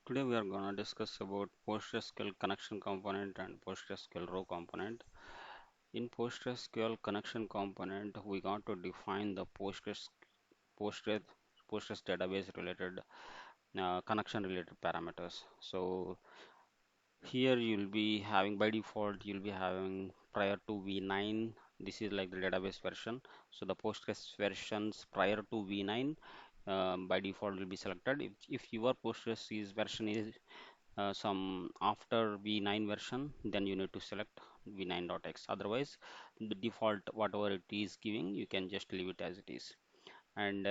Today we are going to discuss about PostgreSQL connection component and PostgreSQL row component. In PostgreSQL connection component, we got to define the Postgres, Postgres database related connection related parameters. So here you'll be having by default you'll be having prior to v9. This is like the database version. So the Postgres versions prior to v9 by default will be selected. If your Postgres is version is some after v9 version, then you need to select v9.x. Otherwise, the default whatever it is giving, you can just leave it as it is. And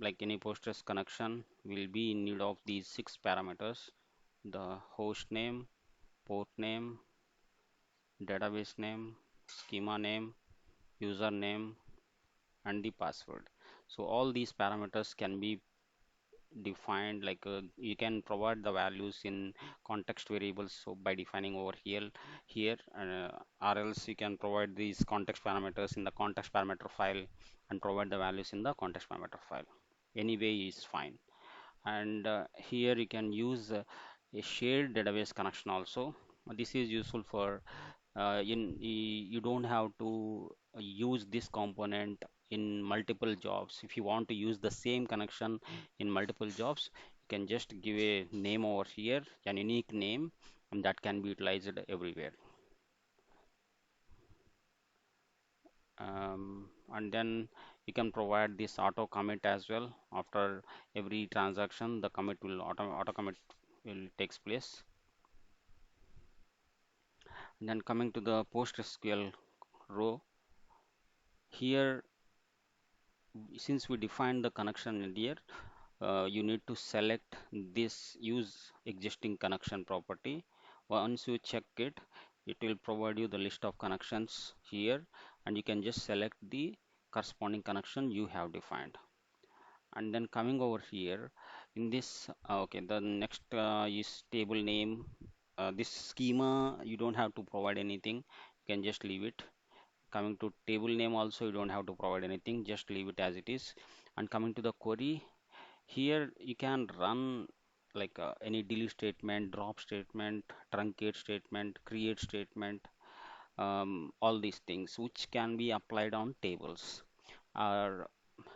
like any Postgres connection will be in need of these six parameters: the host name, port name, database name, schema name, username, and the password. So all these parameters can be defined you can provide the values in context variables, so by defining over here or else you can provide these context parameters in the context parameter file and provide the values in the context parameter file. Anyway is fine. And here you can use a shared database connection also. This is useful for you don't have to use this component in multiple jobs. If you want to use the same connection in multiple jobs, you can just give a name over here, an unique name, and that can be utilized everywhere. And then you can provide this auto commit as well. After every transaction, the commit will auto commit will takes place. And then coming to the PostgreSQL row, here since we defined the connection in here, you need to select this use existing connection property. Once you check it, it will provide you the list of connections here, and you can just select the corresponding connection you have defined. And then coming over here in this, okay, the next is table name. This schema, you don't have to provide anything, you can just leave it. Coming to table name also, you don't have to provide anything, just leave it as it is. And coming to the query, here you can run any delete statement, drop statement, truncate statement, create statement, all these things which can be applied on tables or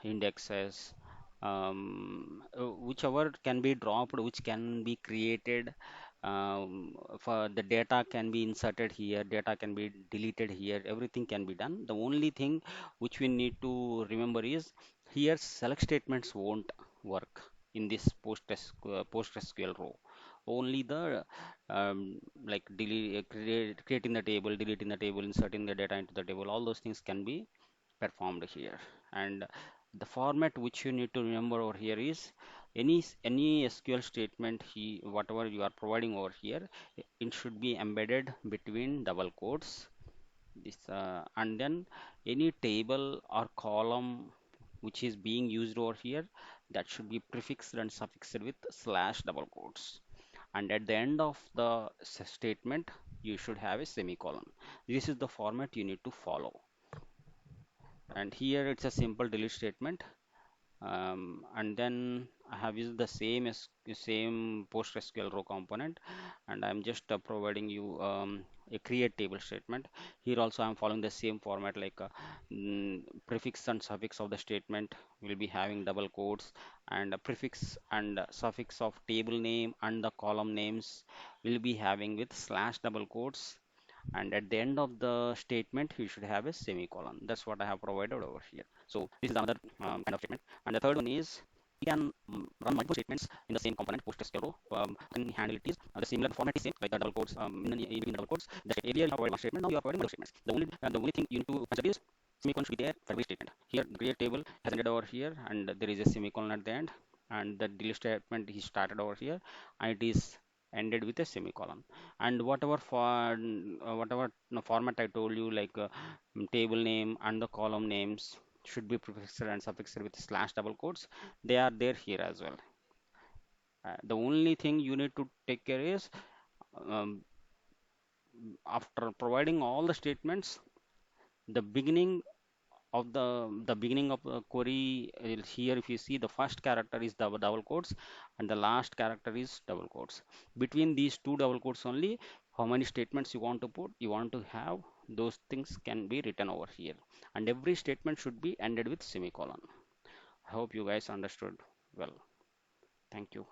indexes, whichever can be dropped, which can be created. For the data can be inserted here, data can be deleted here, everything can be done. The only thing which we need to remember is here select statements won't work in this PostgreSQL row. Only the creating the table, deleting the table, inserting the data into the table, all those things can be performed here. And the format which you need to remember over here is any SQL statement whatever you are providing over here, it should be embedded between double quotes. And then any table or column which is being used over here, that should be prefixed and suffixed with slash double quotes. And at the end of the statement, you should have a semicolon. This is the format you need to follow. And here it's a simple delete statement. And then I have used the same PostgreSQL row component, and I'm just providing you a create table statement. Here also I'm following the same format, prefix and suffix of the statement will be having double quotes, and a prefix and suffix of table name and the column names will be having with slash double quotes, and at the end of the statement you should have a semicolon. That's what I have provided over here. So this is another kind of statement. And the third one is we can run multiple statements in the same component PostgreSQL row. Can handle it is the similar format is same, like the double quotes, in between double quotes. The earlier you have provided one statement, now you are providing multiple statements. The only thing you need to consider is semicolon should be there for every statement. Here the create table has ended over here, and there is a semicolon at the end, and the delete statement is started over here, and it is ended with a semicolon. And whatever format I told you, table name and the column names should be prefixed and suffixed with slash double quotes. They are there here as well. The only thing you need to take care is, um, after providing all the statements, the beginning of the beginning of the query, here if you see the first character is double quotes and the last character is double quotes. Between these two double quotes only, how many statements you want to put, you want to have, those things can be written over here, and every statement should be ended with semicolon. I hope you guys understood well. Thank you.